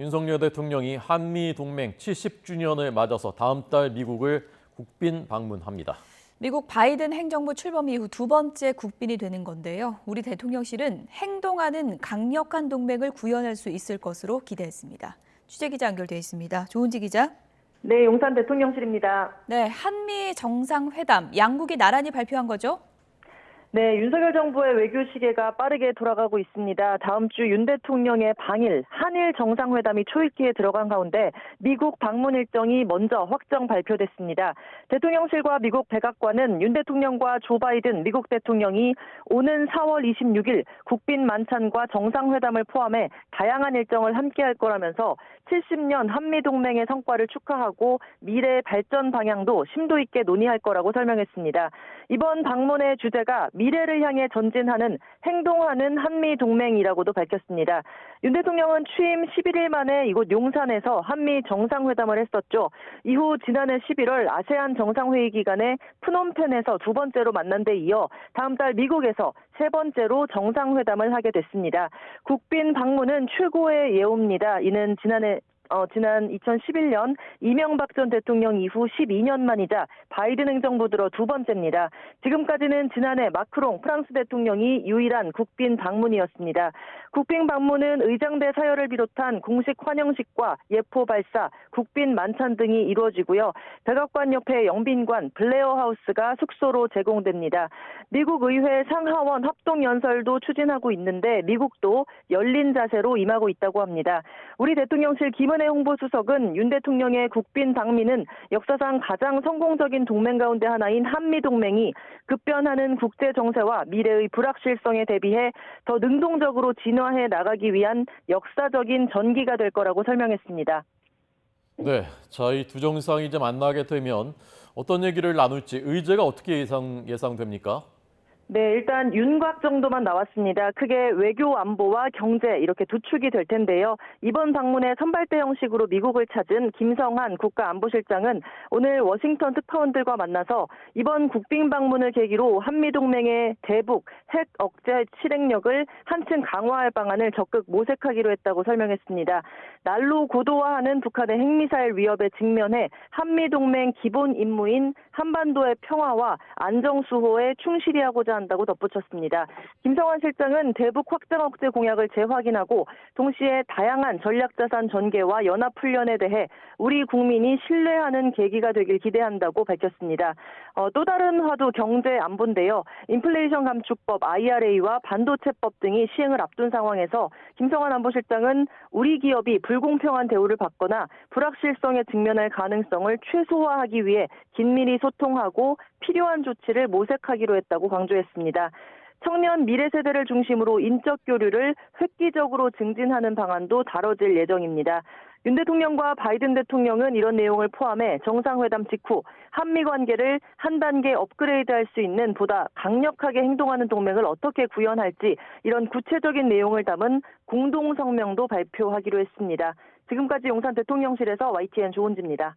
윤석열 대통령이 한미 동맹 70주년을 맞아서 다음 달 미국을 국빈 방문합니다. 미국 바이든 행정부 출범 이후 두 번째 국빈이 되는 건데요. 우리 대통령실은 행동하는 강력한 동맹을 구현할 수 있을 것으로 기대했습니다. 취재기자 연결돼 있습니다. 조은지 기자. 네, 용산 대통령실입니다. 네, 한미 정상회담 양국이 나란히 발표한 거죠? 네, 윤석열 정부의 외교 시계가 빠르게 돌아가고 있습니다. 다음 주 윤 대통령의 방일, 한일 정상회담이 초읽기에 들어간 가운데 미국 방문 일정이 먼저 확정 발표됐습니다. 대통령실과 미국 백악관은 윤 대통령과 조 바이든 미국 대통령이 오는 4월 26일 국빈 만찬과 정상회담을 포함해 다양한 일정을 함께할 거라면서 70년 한미동맹의 성과를 축하하고 미래의 발전 방향도 심도 있게 논의할 거라고 설명했습니다. 이번 방문의 주제가 미래를 향해 전진하는 행동하는 한미동맹이라고도 밝혔습니다. 윤 대통령은 취임 11일 만에 이곳 용산에서 한미 정상회담을 했었죠. 이후 지난해 11월 아세안 정상회의 기간에 프놈펜에서 두 번째로 만난 데 이어 다음 달 미국에서 세 번째로 정상회담을 하게 됐습니다. 국빈 방문은 최고의 예우입니다. 이는 지난 2011년 이명박 전 대통령 이후 12년 만이자 바이든 행정부 들어 두 번째입니다. 지금까지는 지난해 마크롱 프랑스 대통령이 유일한 국빈 방문이었습니다. 국빈 방문은 의장대 사열을 비롯한 공식 환영식과 예포 발사, 국빈 만찬 등이 이루어지고요. 백악관 옆에 영빈관 블레어 하우스가 숙소로 제공됩니다. 미국 의회 상하원 합동연설도 추진하고 있는데 미국도 열린 자세로 임하고 있다고 합니다. 우리 대통령실 김은혜 홍보수석은 윤 대통령의 국빈 방미는 역사상 가장 성공적인 동맹 가운데 하나인 한미동맹이 급변하는 국제 정세와 미래의 불확실성에 대비해 더 능동적으로 진화해 나가기 위한 역사적인 전기가 될 거라고 설명했습니다. 네, 자, 이 두 정상이 이제 만나게 되면 어떤 얘기를 나눌지 의제가 어떻게 예상됩니까? 네, 일단 윤곽 정도만 나왔습니다. 크게 외교 안보와 경제 이렇게 두 축이 될 텐데요. 이번 방문에 선발대 형식으로 미국을 찾은 김성한 국가안보실장은 오늘 워싱턴 특파원들과 만나서 이번 국빈 방문을 계기로 한미동맹의 대북, 핵 억제 실행력을 한층 강화할 방안을 적극 모색하기로 했다고 설명했습니다. 날로 고도화하는 북한의 핵미사일 위협에 직면해 한미동맹 기본 임무인 한반도의 평화와 안정 수호에 충실히 하고자 한다고 덧붙였습니다. 김성환 실장은 대북 확장 억제 공약을 재확인하고 동시에 다양한 전략자산 전개와 연합훈련에 대해 우리 국민이 신뢰하는 계기가 되길 기대한다고 밝혔습니다. 또 다른 화두 경제 안보인데요. 인플레이션 감축법 IRA와 반도체법 등이 시행을 앞둔 상황에서 김성환 안보실장은 우리 기업이 불공평한 대우를 받거나 불확실성에 직면할 가능성을 최소화하기 위해 긴밀히 소통하고 필요한 조치를 모색하기로 했다고 강조했습니다. 청년 미래 세대를 중심으로 인적 교류를 획기적으로 증진하는 방안도 다뤄질 예정입니다. 윤 대통령과 바이든 대통령은 이런 내용을 포함해 정상회담 직후 한미 관계를 한 단계 업그레이드할 수 있는 보다 강력하게 행동하는 동맹을 어떻게 구현할지 이런 구체적인 내용을 담은 공동성명도 발표하기로 했습니다. 지금까지 용산 대통령실에서 YTN 조은지입니다.